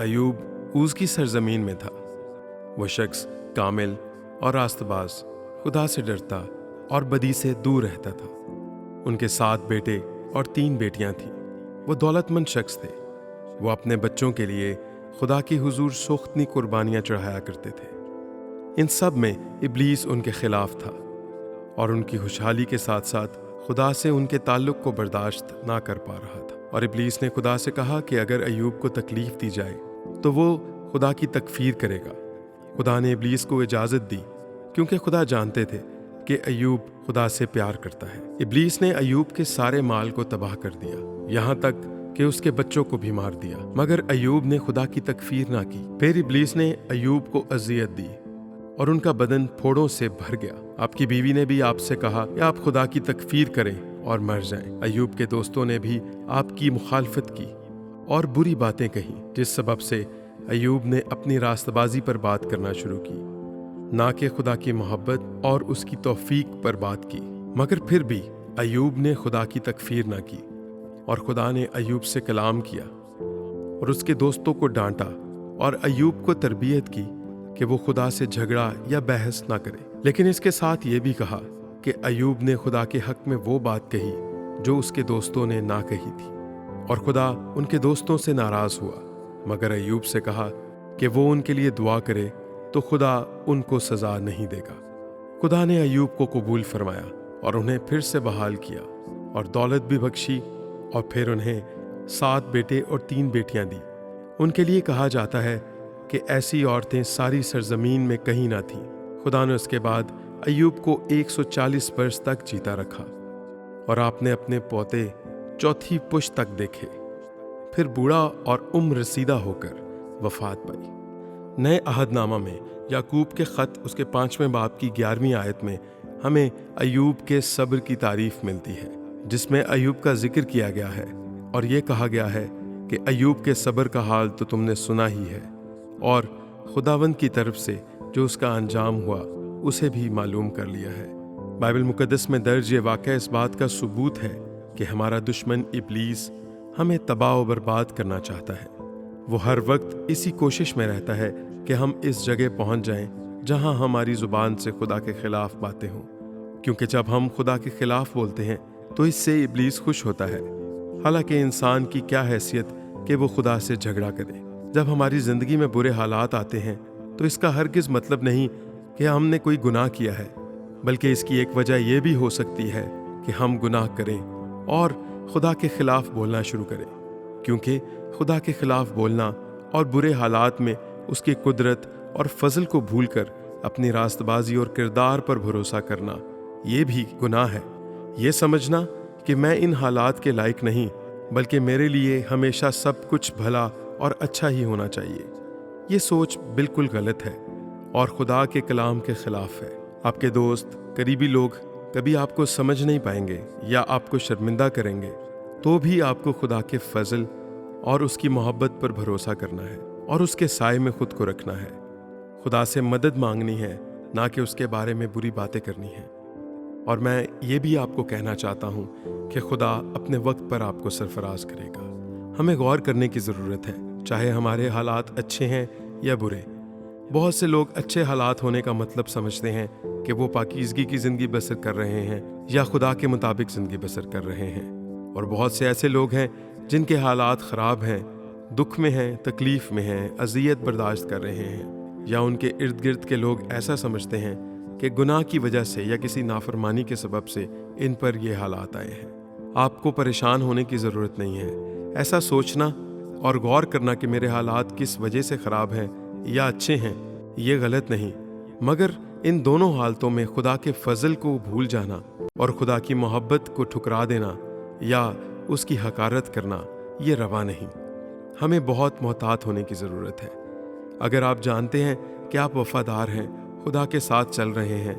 Ayub ooze की सरजमीन में था। वो शख्स कामिल और रास्तबाज, खुदा से डरता और बदी से दूर रहता था। उनके 7 बेटे और 3 बेटियां थीं। वो दौलतमंद शख्स थे। वो अपने बच्चों के लिए खुदा की हुजूर सोख्तनी कुर्बानियां चढ़ाया करते थे। इन सब में इब्लीस उनके खिलाफ था और उनकी खुशहाली के साथ साथ खुदा से उनके ताल्लुक को बर्दाश्त ना कर पा रहा था। और इब्लीस ने खुदा से कहा कि अगर अयूब को तकलीफ दी जाए तो वो खुदा की तकफीर करेगा। खुदा ने इब्लीस को इजाज़त दी क्योंकि खुदा जानते थे कि अयूब खुदा से प्यार करता है। इब्लीस ने अयूब के सारे माल को तबाह कर दिया, यहाँ तक कि उसके बच्चों को भी मार दिया, मगर अयूब ने खुदा की तकफीर ना की। फिर इब्लीस ने अयूब को अजियत दी और उनका बदन फोड़ों से भर गया। आपकी बीवी ने भी आपसे कहा कि आप खुदा की तकफीर करें और मर जाएं। अयूब के दोस्तों ने भी आपकी मुखालफत की और बुरी बातें कही, जिस सबब से अयूब ने अपनी रास्तबाजी पर बात करना शुरू की, ना कि खुदा की मोहब्बत और उसकी तौफीक पर बात की। मगर फिर भी अयूब ने खुदा की तकफीर ना की और खुदा ने अयूब से कलाम किया और उसके दोस्तों को डांटा और अयूब को तरबियत की कि वो खुदा से झगड़ा या बहस ना करे। लेकिन इसके साथ ये भी कहा कि अयूब ने खुदा के हक में वो बात कही जो उसके दोस्तों ने ना कही थी, और खुदा उनके दोस्तों से नाराज हुआ। मगर अयूब से कहा कि वो उनके लिए दुआ करे तो खुदा उनको सजा नहीं देगा। खुदा ने अयूब को कबूल फरमाया और उन्हें फिर से बहाल किया और दौलत भी बख्शी, और फिर उन्हें 7 बेटे और 3 बेटियां दी। उनके लिए कहा जाता है कि ऐसी औरतें सारी सरजमीन में कहीं ना थीं। खुदा ने उसके बाद अयूब को 140 वर्ष तक जीता रखा और आपने अपने पोते 4थी पुश्त तक देखे। फिर बूढ़ा और उम्र रसीदा होकर वफात पाई। नए अहदनामा में याकूब के ख़त उसके 5वें बाब की 11वीं आयत में हमें अयूब के सब्र की तारीफ मिलती है, जिसमें अयूब का जिक्र किया गया है और ये कहा गया है कि अयूब के सब्र का हाल तो तुमने सुना ही है, और खुदावंद की तरफ से जो उसका अंजाम हुआ उसे भी मालूम कर लिया है। बाइबल मुकद्दस में दर्ज ये वाक़या इस बात का सबूत है कि हमारा दुश्मन इब्लीस हमें तबाह व बर्बाद करना चाहता है। वो हर वक्त इसी कोशिश में रहता है कि हम इस जगह पहुंच जाएं जहां हमारी ज़ुबान से खुदा के खिलाफ बातें हों, क्योंकि जब हम खुदा के खिलाफ बोलते हैं तो इससे इब्लीस खुश होता है। हालांकि इंसान की क्या हैसियत कि वो खुदा से झगड़ा करे। जब हमारी ज़िंदगी में बुरे हालात आते हैं तो इसका हरगिज़ मतलब नहीं कि हमने कोई गुनाह किया है, बल्कि इसकी एक वजह यह भी हो सकती है कि हम गुनाह करें और खुदा के खिलाफ बोलना शुरू करें, क्योंकि खुदा के खिलाफ बोलना और बुरे हालात में उसकी कुदरत और फजल को भूलकर अपनी रास्तबाजी और किरदार पर भरोसा करना ये भी गुनाह है। ये समझना कि मैं इन हालात के लायक नहीं, बल्कि मेरे लिए हमेशा सब कुछ भला और अच्छा ही होना चाहिए, ये सोच बिल्कुल गलत है और खुदा के कलाम के खिलाफ है। आपके दोस्त, करीबी लोग कभी आपको समझ नहीं पाएंगे या आपको शर्मिंदा करेंगे, तो भी आपको खुदा के फजल और उसकी मोहब्बत पर भरोसा करना है और उसके साए में खुद को रखना है। खुदा से मदद मांगनी है, ना कि उसके बारे में बुरी बातें करनी है। और मैं ये भी आपको कहना चाहता हूँ कि खुदा अपने वक्त पर आपको सरफराज करेगा। हमें गौर करने की ज़रूरत है, चाहे हमारे हालात अच्छे हैं या बुरे। बहुत से लोग अच्छे हालात होने का मतलब समझते हैं कि वो पाकीज़गी की ज़िंदगी बसर कर रहे हैं या खुदा के मुताबिक ज़िंदगी बसर कर रहे हैं, और बहुत से ऐसे लोग हैं जिनके हालात ख़राब हैं, दुख में हैं, तकलीफ़ में हैं, अज़ियत बर्दाश्त कर रहे हैं, या उनके इर्द गिर्द के लोग ऐसा समझते हैं कि गुनाह की वजह से या किसी नाफरमानी के सबब से इन पर ये हालात आए हैं। आपको परेशान होने की ज़रूरत नहीं है। ऐसा सोचना और गौर करना कि मेरे हालात किस वजह से ख़राब हैं या अच्छे हैं, ये गलत नहीं, मगर इन दोनों हालतों में खुदा के फजल को भूल जाना और खुदा की मोहब्बत को ठुकरा देना या उसकी हकारत करना, ये रवा नहीं। हमें बहुत मोहतात होने की ज़रूरत है। अगर आप जानते हैं कि आप वफ़ादार हैं, खुदा के साथ चल रहे हैं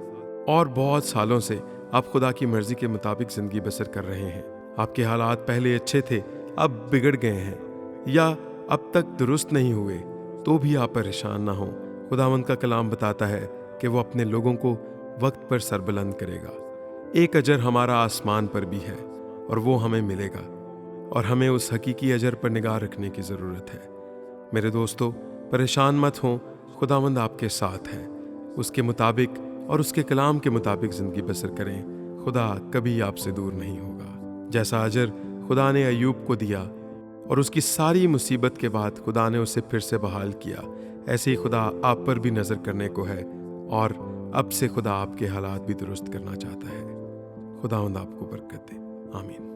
और बहुत सालों से आप खुदा की मर्ज़ी के मुताबिक ज़िंदगी बसर कर रहे हैं, आपके हालात पहले अच्छे थे, अब बिगड़ गए हैं या अब तक दुरुस्त नहीं हुए, तो भी आप परेशान ना हों। खुदावंद का कलाम बताता है कि वो अपने लोगों को वक्त पर सरबुलंद करेगा। एक अजर हमारा आसमान पर भी है और वो हमें मिलेगा, اور ہمیں اس حقیقی اجر پر نگاہ رکھنے کی ضرورت ہے۔ میرے دوستو، پریشان مت ہوں، خداوند آپ کے ساتھ ہے۔ اس کے مطابق اور اس کے کلام کے مطابق زندگی بسر کریں، خدا کبھی آپ سے دور نہیں ہوگا۔ جیسا اجر خدا نے ایوب کو دیا اور اس کی ساری مصیبت کے بعد خدا نے اسے پھر سے بحال کیا، ایسے ہی خدا آپ پر بھی نظر کرنے کو ہے، اور اب سے خدا آپ کے حالات بھی درست کرنا چاہتا ہے۔ خداوند آپ کو برکت دے، آمین۔